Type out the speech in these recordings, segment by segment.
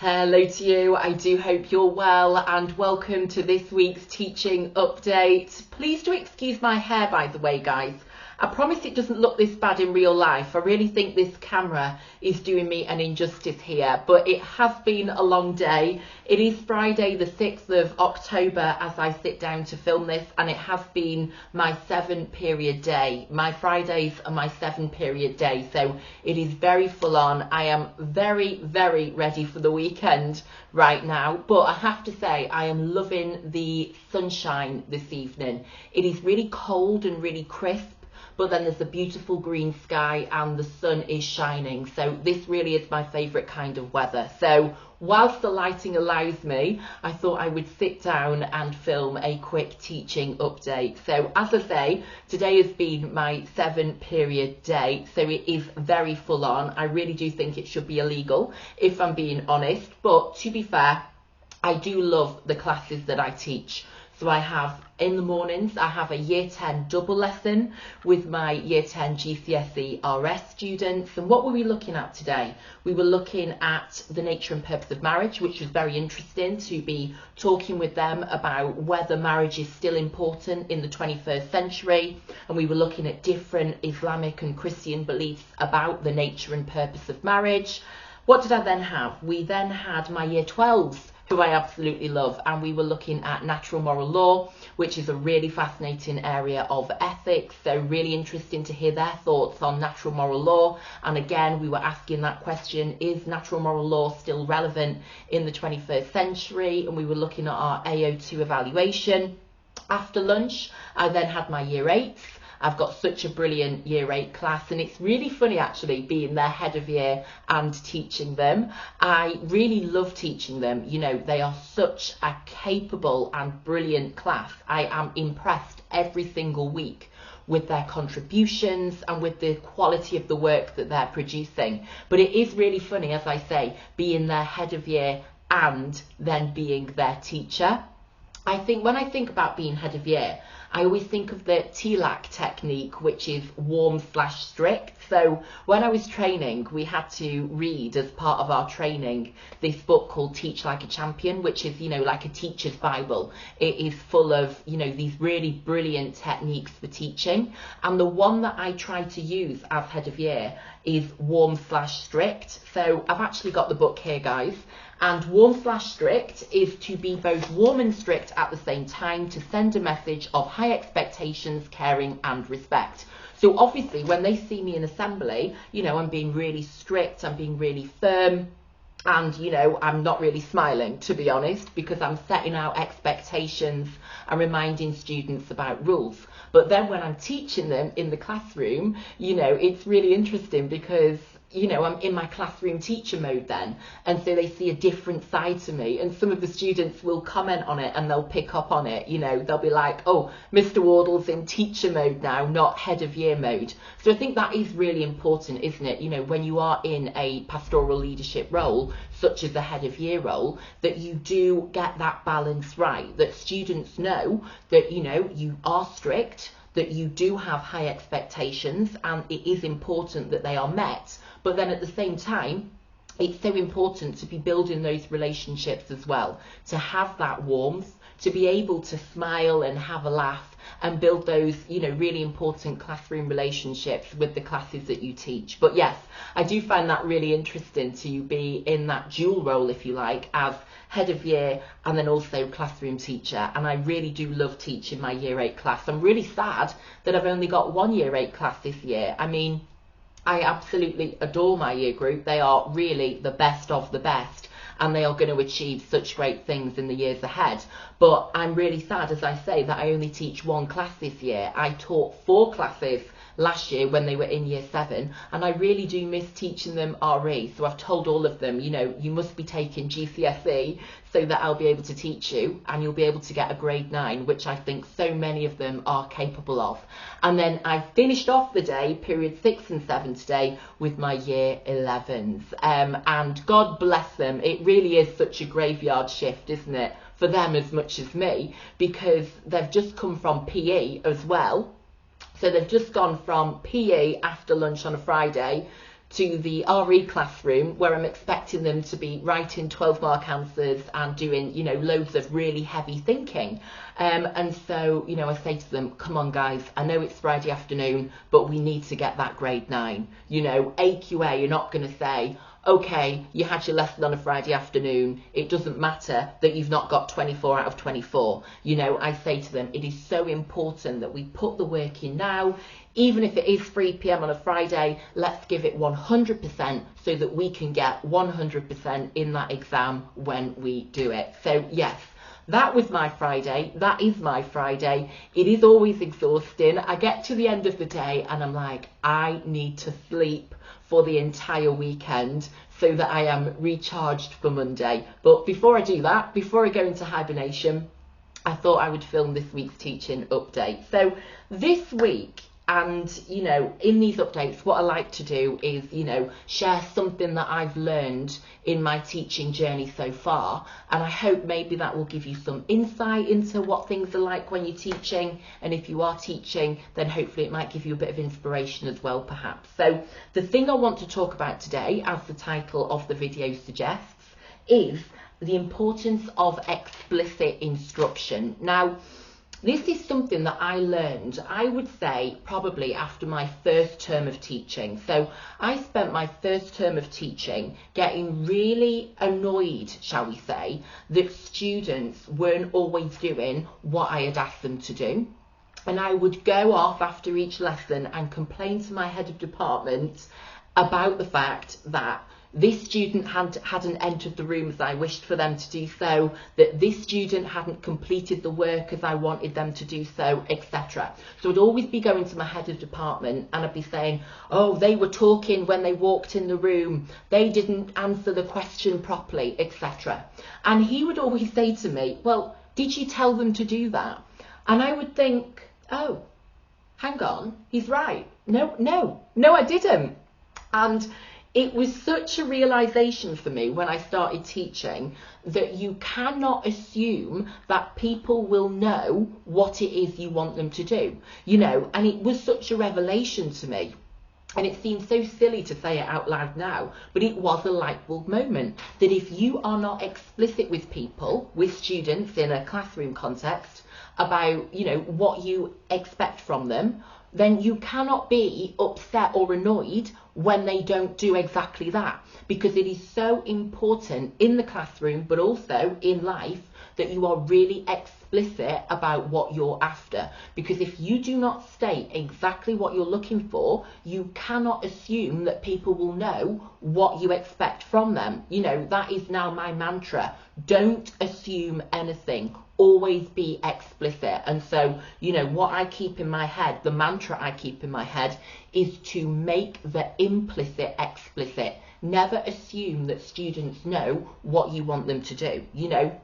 Hello to you, I do hope you're well and welcome to this week's teaching update. Please do excuse my hair by the way guys. I promise it doesn't look this bad in real life. I really think this camera is doing me an injustice here, but it has been a long day. It is Friday the 6th of October as I sit down to film this, and it has been my 7-period day. My Fridays are my 7-period day, so it is very full on. I am very ready for the weekend right now, but I have to say I am loving the sunshine this evening. It is really cold and really crisp, but then there's a beautiful green sky and the sun is shining. So this really is my favourite kind of weather. So whilst the lighting allows me, I thought I would sit down and film a quick teaching update. So as I say, today has been my 7-period day, so it is very full on. I really do think it should be illegal if I'm being honest, but to be fair, I do love the classes that I teach. So I have, in the mornings, I have a Year 10 double lesson with my Year 10 GCSE RS students. And what were we looking at today? We were looking at the nature and purpose of marriage, which was very interesting to be talking with them about whether marriage is still important in the 21st century. And we were looking at different Islamic and Christian beliefs about the nature and purpose of marriage. What did I then have? We then had my Year 12s, who I absolutely love, and we were looking at natural moral law, which is a really fascinating area of ethics, so really interesting to hear their thoughts on natural moral law. And again, we were asking that question, is natural moral law still relevant in the 21st century? And we were looking at our AO2 evaluation. After lunch, I then had my Year 8s. I've got such a brilliant Year 8 class, and it's really funny actually being their head of year and teaching them. I really love teaching them. You know, they are such a capable and brilliant class. I am impressed every single week with their contributions and with the quality of the work that they're producing. But it is really funny, as I say, being their head of year and then being their teacher. I think when I think about being head of year, I always think of the TLAC technique, which is warm/strict. So when I was training, we had to read as part of our training this book called Teach Like a Champion, which is, you know, like a teacher's Bible. It is full of, you know, these really brilliant techniques for teaching. And the one that I try to use as head of year is warm/strict. So I've actually got the book here, guys. And warm/strict is to be both warm and strict at the same time, to send a message of high expectations, caring and respect. So obviously when they see me in assembly, you know, I'm being really strict, I'm being really firm, and, you know, I'm not really smiling, to be honest, because I'm setting out expectations and reminding students about rules. But then when I'm teaching them in the classroom, you know, it's really interesting because, you know, I'm in my classroom teacher mode then, and so they see a different side to me, and some of the students will comment on it and they'll pick up on it. You know, they'll be like, oh, Mr. Wardle's in teacher mode now, not head of year mode. So I think that is really important, isn't it? You know, when you are in a pastoral leadership role, such as the head of year role, that you do get that balance right, that students know that, you know, you are strict, that you do have high expectations, and it is important that they are met. But then at the same time, it's so important to be building those relationships as well, to have that warmth, to be able to smile and have a laugh and build those, you know, really important classroom relationships with the classes that you teach. But yes, I do find that really interesting to be in that dual role, if you like, as head of year and then also classroom teacher. And I really do love teaching my Year 8 class. I'm really sad that I've only got one Year 8 class this year. I mean, I absolutely adore my year group. They are really the best of the best, and they are going to achieve such great things in the years ahead. But I'm really sad, as I say, that I only teach one class this year. I taught 4 classes last year when they were in Year 7, and I really do miss teaching them RE. So I've told all of them, you know, you must be taking GCSE so that I'll be able to teach you and you'll be able to get a grade 9, which I think so many of them are capable of. And then I finished off the day, period 6 and 7 today, with my Year 11s. And God bless them, it really is such a graveyard shift, isn't it, for them as much as me, because they've just come from PE as well. So they've just gone from PE after lunch on a Friday to the RE classroom where I'm expecting them to be writing 12 mark answers and doing, you know, loads of really heavy thinking. And so, you know, I say to them, come on guys, I know it's Friday afternoon, but we need to get that grade 9. You know, AQA, you're not going to say, okay, you had your lesson on a Friday afternoon. It doesn't matter that you've not got 24 out of 24. You know, I say to them, it is so important that we put the work in now. Even if it is 3 p.m. on a Friday, let's give it 100% so that we can get 100% in that exam when we do it. So yes, that was my Friday. That is my Friday. It is always exhausting. I get to the end of the day and I'm like, I need to sleep for the entire weekend so that I am recharged for Monday. But before I do that, before I go into hibernation, I thought I would film this week's teaching update. So this week, and, you know, in these updates, what I like to do is, you know, share something that I've learned in my teaching journey so far. And I hope maybe that will give you some insight into what things are like when you're teaching. And if you are teaching, then hopefully it might give you a bit of inspiration as well, perhaps. So the thing I want to talk about today, as the title of the video suggests, is the importance of explicit instruction. Now, this is something that I learned, I would say, probably after my first term of teaching. So I spent my first term of teaching getting really annoyed, shall we say, that students weren't always doing what I had asked them to do. And I would go off after each lesson and complain to my head of department about the fact that this student hadn't entered the room as I wished for them to do so, that this student hadn't completed the work as I wanted them to do so, etc. So I'd always be going to my head of department and I'd be saying, oh, they were talking when they walked in the room, they didn't answer the question properly, etc. And he would always say to me, well, did you tell them to do that? And I would think, oh, hang on, he's right. No, I didn't. And it was such a realization for me when I started teaching that you cannot assume that people will know what it is you want them to do, you know, and it was such a revelation to me. And it seems so silly to say it out loud now, but it was a light bulb moment that if you are not explicit with people, with students in a classroom context about, you know, what you expect from them, then you cannot be upset or annoyed when they don't do exactly that, because it is so important in the classroom but also in life that you are really explicit about what you're after, because if you do not state exactly what you're looking for, you cannot assume that people will know what you expect from them. You know, that is now my mantra. Don't assume anything. Always be explicit. And so, you know, what I keep in my head, the mantra I keep in my head, is to make the implicit explicit. Never assume that students know what you want them to do. You know,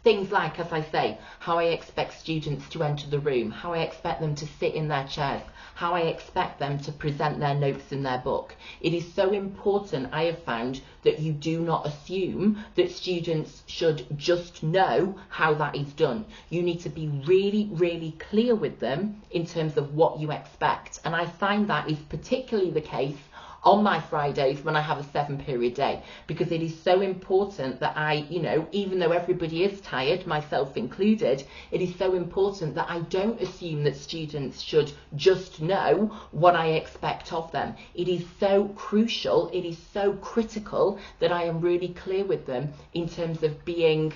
things like, as I say, how I expect students to enter the room, how I expect them to sit in their chairs, how I expect them to present their notes in their book. It is so important, I have found, that you do not assume that students should just know how that is done. You need to be really, really clear with them in terms of what you expect. And I find that is particularly the case on my Fridays when I have a 7-period day, because it is so important that I, you know, even though everybody is tired, myself included, it is so important that I don't assume that students should just know what I expect of them. It is so crucial, it is so critical that I am really clear with them in terms of being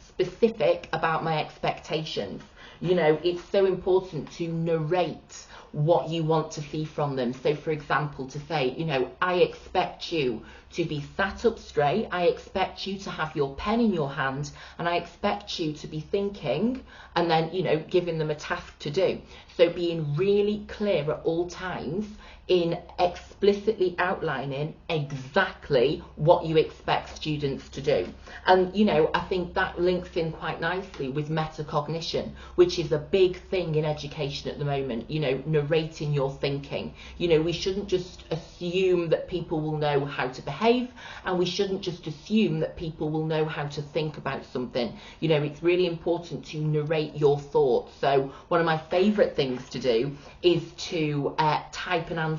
specific about my expectations. You know, it's so important to narrate what you want to see from them. So for example, to say, you know, I expect you to be sat up straight, I expect you to have your pen in your hand, and I expect you to be thinking, and then, you know, giving them a task to do. So being really clear at all times in explicitly outlining exactly what you expect students to do. And, you know, I think that links in quite nicely with metacognition, which is a big thing in education at the moment, you know, narrating your thinking. You know, we shouldn't just assume that people will know how to behave, and we shouldn't just assume that people will know how to think about something. You know, it's really important to narrate your thoughts. So one of my favourite things to do is to type an answer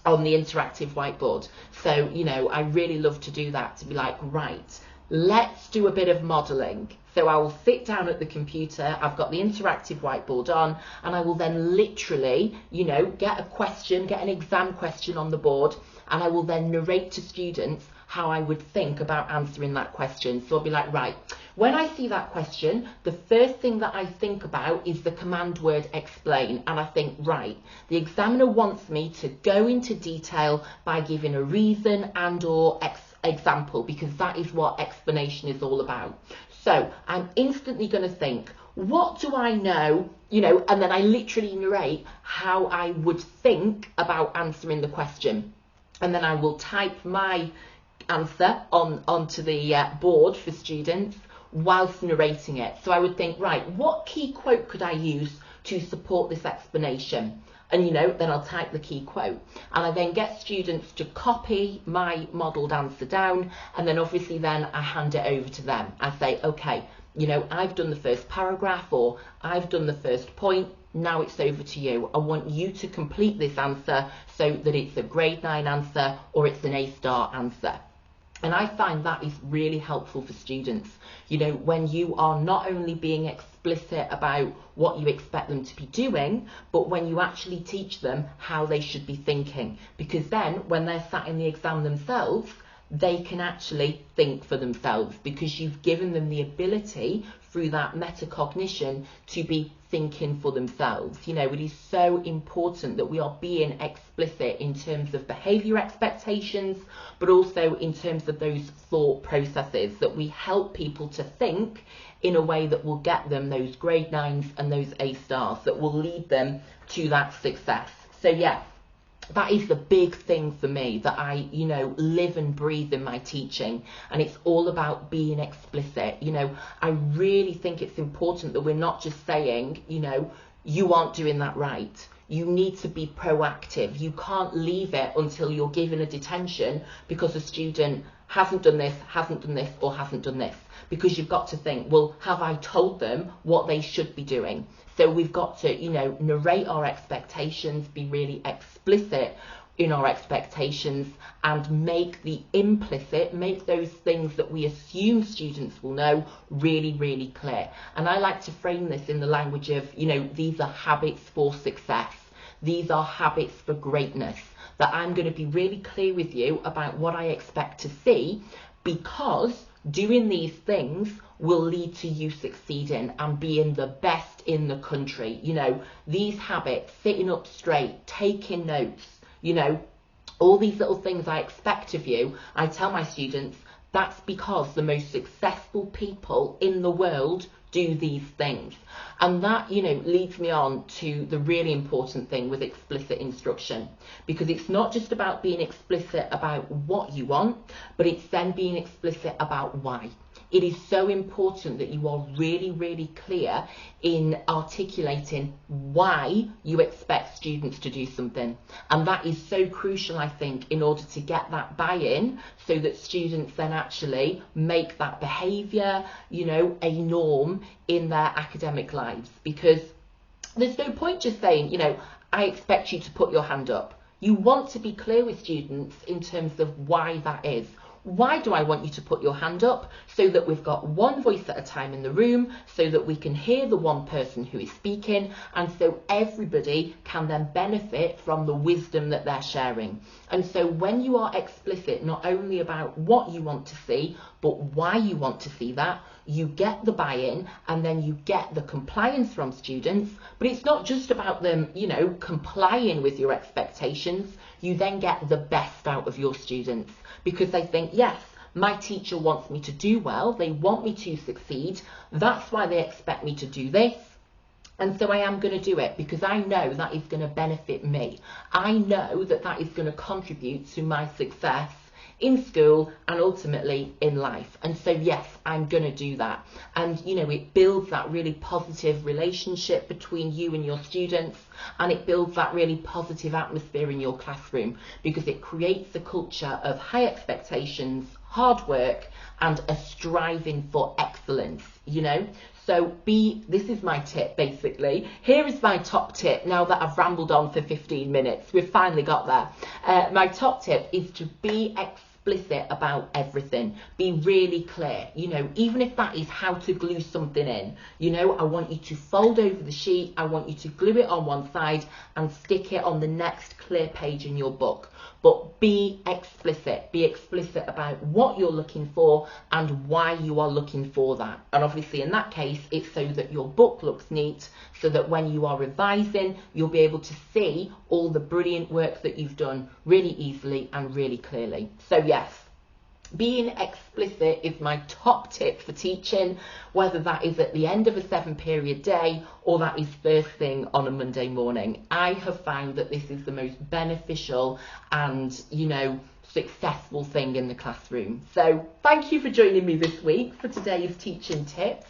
on the interactive whiteboard. So, you know, I really love to do that, to be like, right, let's do a bit of modelling. So I will sit down at the computer, I've got the interactive whiteboard on, and I will then literally, you know, get a question, get an exam question on the board, and I will then narrate to students how I would think about answering that question. So I'll be like, right, when I see that question, the first thing that I think about is the command word explain. And I think, right, the examiner wants me to go into detail by giving a reason and or example, because that is what explanation is all about. So I'm instantly going to think, what do I know, you know, and then I literally narrate how I would think about answering the question. And then I will type my answer onto the board for students whilst narrating it. So I would think, right, what key quote could I use to support this explanation? And, you know, then I'll type the key quote. And I then get students to copy my modelled answer down. And then obviously then I hand it over to them. I say, okay, you know, I've done the first paragraph, or I've done the first point. Now it's over to you. I want you to complete this answer so that it's a grade 9 answer or it's an A-star answer. And I find that is really helpful for students. You know, when you are not only being explicit about what you expect them to be doing, but when you actually teach them how they should be thinking. Because then when they're sat in the exam themselves, they can actually think for themselves, because you've given them the ability through that metacognition to be thinking for themselves. You know, it is so important that we are being explicit in terms of behaviour expectations, but also in terms of those thought processes, that we help people to think in a way that will get them those grade 9s and those A-stars, that will lead them to that success. So yeah, that is the big thing for me that I, you know, live and breathe in my teaching. And it's all about being explicit. You know, I really think it's important that we're not just saying, you know, you aren't doing that right. You need to be proactive. You can't leave it until you're given a detention because a student hasn't done this, or hasn't done this. Because you've got to think, well, have I told them what they should be doing? So we've got to, you know, narrate our expectations, be really explicit in our expectations, and make the implicit, make those things that we assume students will know really, really clear. And I like to frame this in the language of, you know, these are habits for success. These are habits for greatness. That I'm going to be really clear with you about what I expect to see, because doing these things will lead to you succeeding and being the best in the country. You know, these habits, sitting up straight, taking notes, you know, all these little things I expect of you, I tell my students, that's because the most successful people in the world do these things. And that, you know, leads me on to the really important thing with explicit instruction, because it's not just about being explicit about what you want, but it's then being explicit about why. It is so important that you are really, really clear in articulating why you expect students to do something. And that is so crucial, I think, in order to get that buy-in, so that students then actually make that behaviour, you know, a norm in their academic lives. Because there's no point just saying, you know, I expect you to put your hand up. You want to be clear with students in terms of why that is. Why do I want you to put your hand up? So that we've got one voice at a time in the room, so that we can hear the one person who is speaking, and so everybody can then benefit from the wisdom that they're sharing. And so when you are explicit not only about what you want to see, but why you want to see that, you get the buy-in, and then you get the compliance from students. But it's not just about them, you know, complying with your expectations. You then get the best out of your students, because they think, yes, my teacher wants me to do well, they want me to succeed, that's why they expect me to do this. And so I am going to do it, because I know that is going to benefit me. I know that that is going to contribute to my success in school and ultimately in life. And so yes, I'm going to do that. And you know, it builds that really positive relationship between you and your students, and it builds that really positive atmosphere in your classroom, because it creates a culture of high expectations, hard work, and a striving for excellence excellence, you know. So this is my tip basically. Here is my top tip now that I've rambled on for 15 minutes. We've finally got there. My top tip is to be explicit about everything. Be really clear, you know, even if that is how to glue something in. You know, I want you to fold over the sheet, I want you to glue it on one side and stick it on the next clear page in your book. But be explicit about what you're looking for and why you are looking for that. And obviously in that case, it's so that your book looks neat, so that when you are revising, you'll be able to see all the brilliant work that you've done really easily and really clearly. So yes, being explicit is my top tip for teaching, whether that is at the end of a 7-period day or that is first thing on a Monday morning. I have found that this is the most beneficial and, you know, successful thing in the classroom. So thank you for joining me this week for today's teaching tips.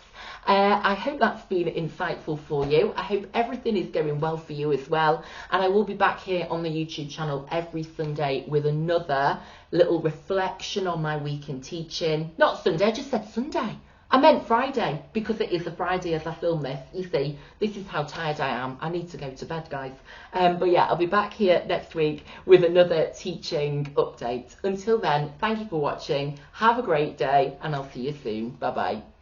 I hope that's been insightful for you. I hope everything is going well for you as well. And I will be back here on the YouTube channel every Sunday with another little reflection on my week in teaching. Not Sunday, I just said Sunday. I meant Friday because it is a Friday as I film this. You see, this is how tired I am. I need to go to bed, guys. But yeah, I'll be back here next week with another teaching update. Until then, thank you for watching. Have a great day and I'll see you soon. Bye-bye.